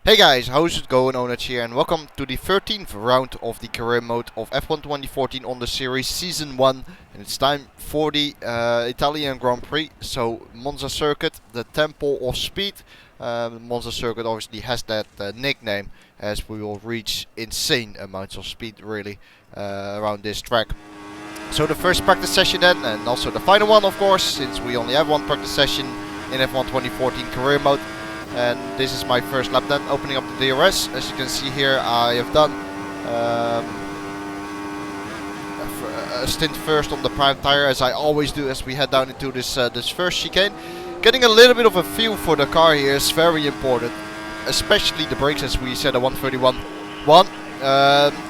Hey guys, how's it going? Onage here, and welcome to the 13th round of the career mode of F1 2014 on the series season 1. And it's time for the Italian Grand Prix. So Monza circuit, the temple of speed. Monza circuit obviously has that nickname, as we will reach insane amounts of speed really around this track. So the first practice session then, and also the final one of course, since we only have one practice session in F1 2014 career mode. And this is my first lap then, opening up the DRS. As you can see here, I have done a stint first on the prime tire, as I always do as we head down into this this first chicane. Getting a little bit of a feel for the car here is very important, especially the brakes, as we said at 131.1.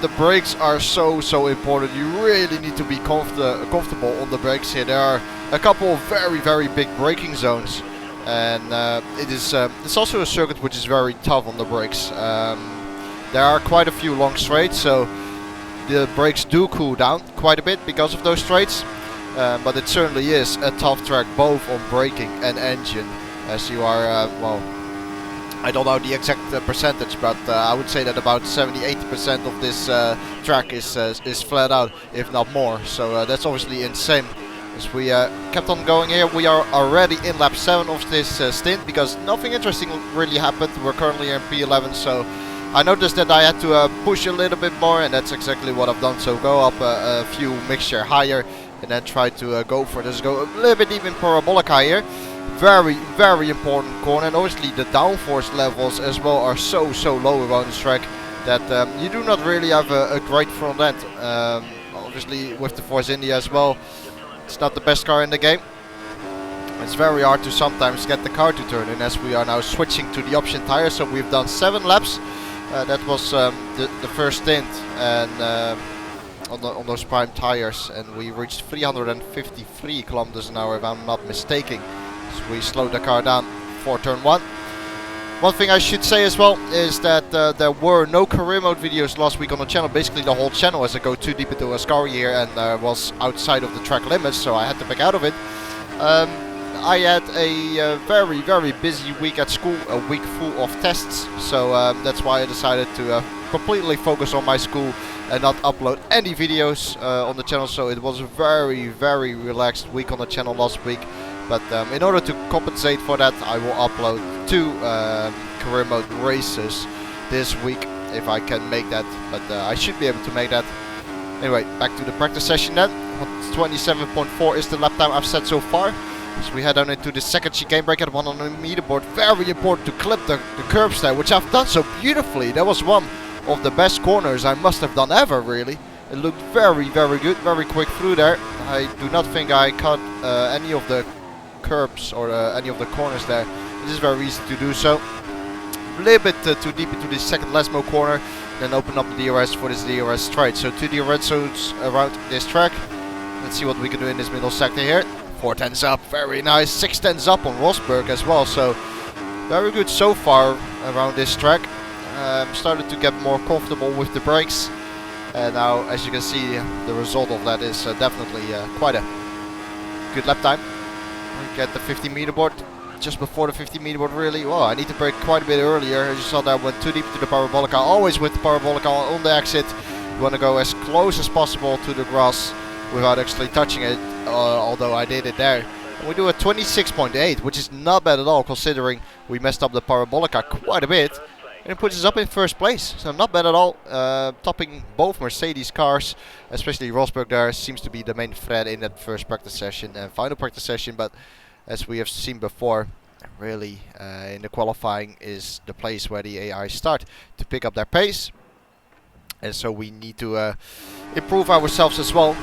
The brakes are so important. You really need to be comfortable on the brakes here. There are a couple of very big braking zones. And it's also a circuit which is very tough on the brakes. There are quite a few long straights, so the brakes do cool down quite a bit because of those straights. But it certainly is a tough track, both on braking and engine, as you are, well, I don't know the exact percentage, but I would say that about 70-80% of this track is flat out, if not more. So that's obviously insane. As we kept on going here, we are already in lap 7 of this stint, because nothing interesting really happened. We're currently in P11, so I noticed that I had to push a little bit more, and that's exactly what I've done. So go up a few mixture higher, and then try to go for this. Go a little bit even parabolic higher. Very important corner, and obviously the downforce levels as well are so low around this track that you do not really have a great front end. Obviously with the Force India as well, it's not the best car in the game. It's very hard to sometimes get the car to turn in, as we are now switching to the option tire. So we've done 7 laps. That was the first stint, and on those prime tires, and we reached 353 kilometers an hour if I'm not mistaken. So we slowed the car down for turn 1. One thing I should say as well is that there were no career mode videos last week on the channel. Basically the whole channel, as I go too deep into Ascari here and was outside of the track limits, so I had to back out of it. I had a very busy week at school, a week full of tests, so that's why I decided to completely focus on my school and not upload any videos on the channel. So it was a very relaxed week on the channel last week. But in order to compensate for that, I will upload 2 career mode races this week, if I can make that. But I should be able to make that. Anyway, back to the practice session then. 27.4 is the lap time I've set so far. So we head down into the second chicane break at 100 meter board. Very important to clip the curbs there, which I've done so beautifully. That was one of the best corners I must have done ever, really. It looked very good, very quick through there. I do not think I cut any of the curbs or any of the corners there. It is very easy to do so. A little bit too deep into the second Lesmo corner, then open up the DRS for this DRS straight. So 2 DRS zones around this track. Let's see what we can do in this middle sector here. 4 tenths up, very nice. 6 tenths up on Rosberg as well. So very good so far around this track. Started to get more comfortable with the brakes, and now, as you can see, the result of that is definitely quite a good lap time. Get the 50 meter board, just before the 50 meter board really. Well, I need to brake quite a bit earlier. As you saw, that I went too deep to the parabolica. Always with the parabolica on the exit, you want to go as close as possible to the grass without actually touching it, although I did it there. And we do a 26.8, which is not bad at all, considering we messed up the parabolica quite a bit. And it puts us up in first place, so not bad at all. Topping both Mercedes cars, especially Rosberg there seems to be the main threat in that first practice session and final practice session. But as we have seen before, really in the qualifying is the place where the AI start to pick up their pace. And so we need to improve ourselves as well.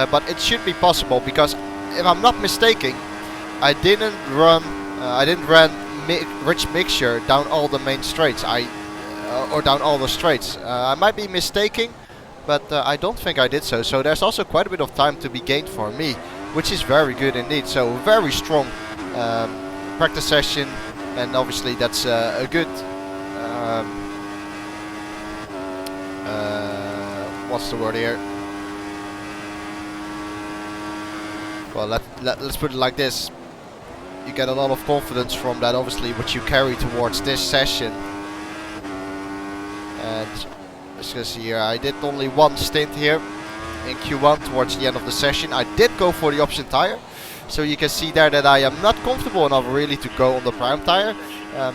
But it should be possible, because if I'm not mistaken, I didn't run rich mixture down all the main straights. Or down all the straights. I might be mistaken, but I don't think I did so. So there's also quite a bit of time to be gained for me, which is very good indeed. So very strong practice session, and obviously that's a good what's the word here? Well, let's put it like this. You get a lot of confidence from that, obviously, which you carry towards this session. And as you can see here, I did only one stint here in Q1 towards the end of the session. I did go for the option tire, so you can see there that I am not comfortable enough really to go on the prime tire,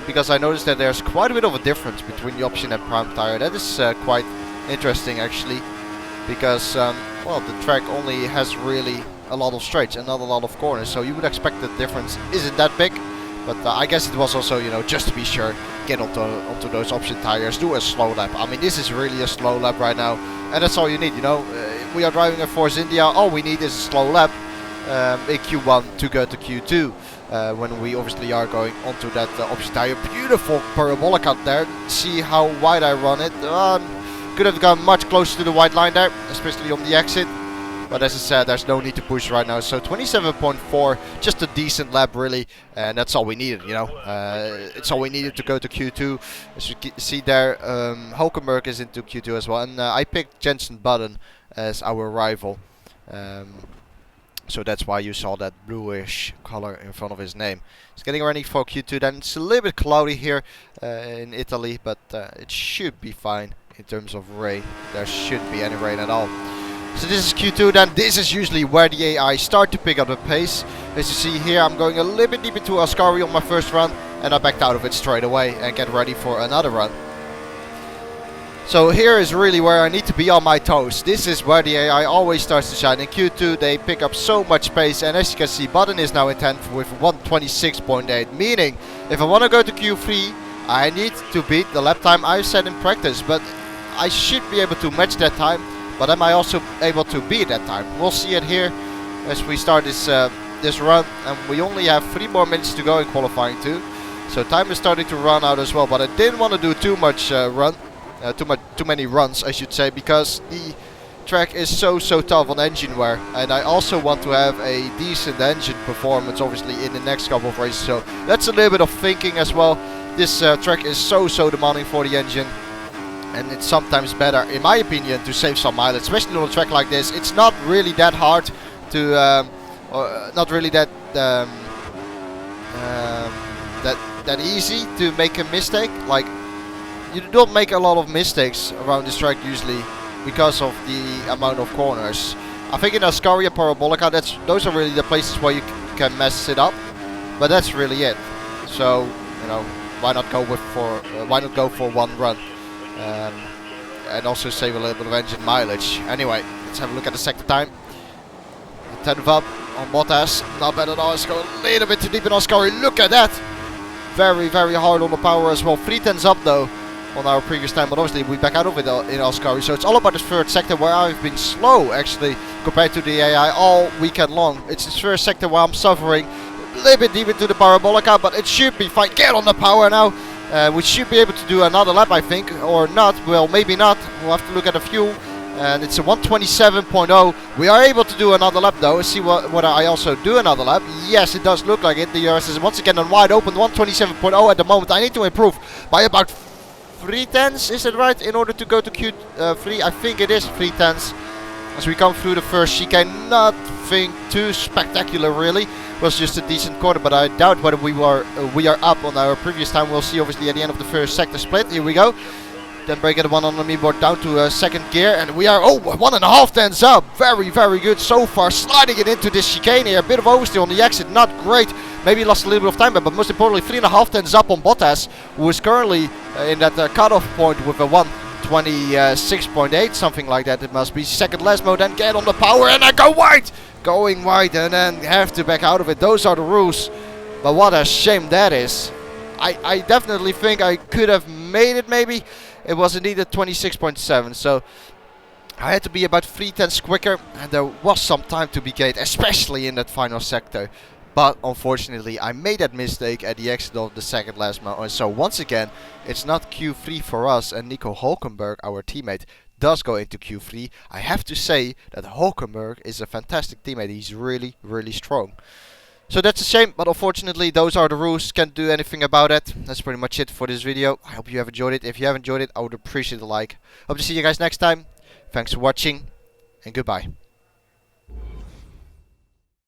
because I noticed that there's quite a bit of a difference between the option and prime tire. That is quite interesting actually, because well, the track only has really a lot of straights and not a lot of corners, so you would expect the difference isn't that big. But I guess it was also, you know, just to be sure, get onto those option tires, do a slow lap. I mean, this is really a slow lap right now, and that's all you need, you know. We are driving a Force India, all we need is a slow lap in Q1 to go to Q2, when we obviously are going onto that option tire. Beautiful parabolic out there, see how wide I run it. Could have gone much closer to the white line there, especially on the exit. But as I said, there's no need to push right now. So 27.4, just a decent lap really, and that's all we needed, you know. It's all we needed to go to Q2. As you see there, Hulkenberg is into Q2 as well, and I picked Jensen Button as our rival. So that's why you saw that bluish color in front of his name. He's getting ready for Q2 then. It's a little bit cloudy here in Italy, but it should be fine in terms of rain. There shouldn't be any rain at all. So this is Q2 then. This is usually where the AI start to pick up the pace. As you see here, I'm going a little bit deep into Ascari on my first run, and I backed out of it straight away and get ready for another run. So here is really where I need to be on my toes. This is where the AI always starts to shine. In Q2 they pick up so much pace, and as you can see, Button is now in 10th with 126.8, meaning if I want to go to Q3 I need to beat the lap time I set in practice, but I should be able to match that time. But am I also able to beat that time? We'll see it here as we start this this run, and we only have 3 more minutes to go in qualifying too. So time is starting to run out as well. But I didn't want to do too much too many runs, I should say, because the track is so tough on engine wear, and I also want to have a decent engine performance, obviously, in the next couple of races. So that's a little bit of thinking as well. This track is so demanding for the engine. And it's sometimes better, in my opinion, to save some mileage, especially on a track like this. It's not really that hard to, not really that that easy to make a mistake. Like, you don't make a lot of mistakes around this track usually because of the amount of corners. I think in Ascari and Parabolica, those are really the places where you can mess it up. But that's really it. So, you know, why not go for one run? And also save a little bit of engine mileage. Anyway, let's have a look at the sector time. 10th up on Bottas. Not bad at all. Let's go a little bit too deep in Ascari. Look at that. Very hard on the power as well. 3/10 up though on our previous time, but obviously we back out of it in Ascari. So it's all about the third sector where I've been slow actually compared to the AI all weekend long. It's this first sector where I'm suffering. A little bit deep into the Parabolica, but it should be fine. Get on the power now. We should be able to do another lap, I think, or not. Well, maybe not. We'll have to look at the fuel. And it's a 127.0. We are able to do another lap though. See whether I also do another lap. Yes, it does look like it. The DRS is once again on wide open. 127.0 at the moment. I need to improve by about 3/10. Is it right? In order to go to Q3, I think it is 3/10. As we come through the first chicane, nothing too spectacular really. It was just a decent corner, but I doubt whether we are up on our previous time. We'll see obviously at the end of the first sector split. Here we go. Then break it one on the me board down to second gear, and we are 1.5 tenths up. Very good so far. Sliding it into this chicane here. A bit of oversteer on the exit, not great. Maybe lost a little bit of time, but most importantly 3.5 tenths up on Bottas, who is currently in that cutoff point with a 126.8, something like that. It must be second last mode. Then get on the power and I go wide. Going wide and then have to back out of it. Those are the rules. But what a shame that is. I definitely think I could have made it maybe. It was indeed a 26.7. So I had to be about 3/10 quicker. And there was some time to be gained, especially in that final sector. But unfortunately I made that mistake at the exit of the second last mile. And so once again, it's not Q3 for us, and Nico Hulkenberg, our teammate, does go into Q3. I have to say that Hulkenberg is a fantastic teammate. He's really strong. So that's a shame, but unfortunately those are the rules. Can't do anything about it. That's pretty much it for this video. I hope you have enjoyed it. If you have enjoyed it, I would appreciate a like. Hope to see you guys next time. Thanks for watching, and goodbye.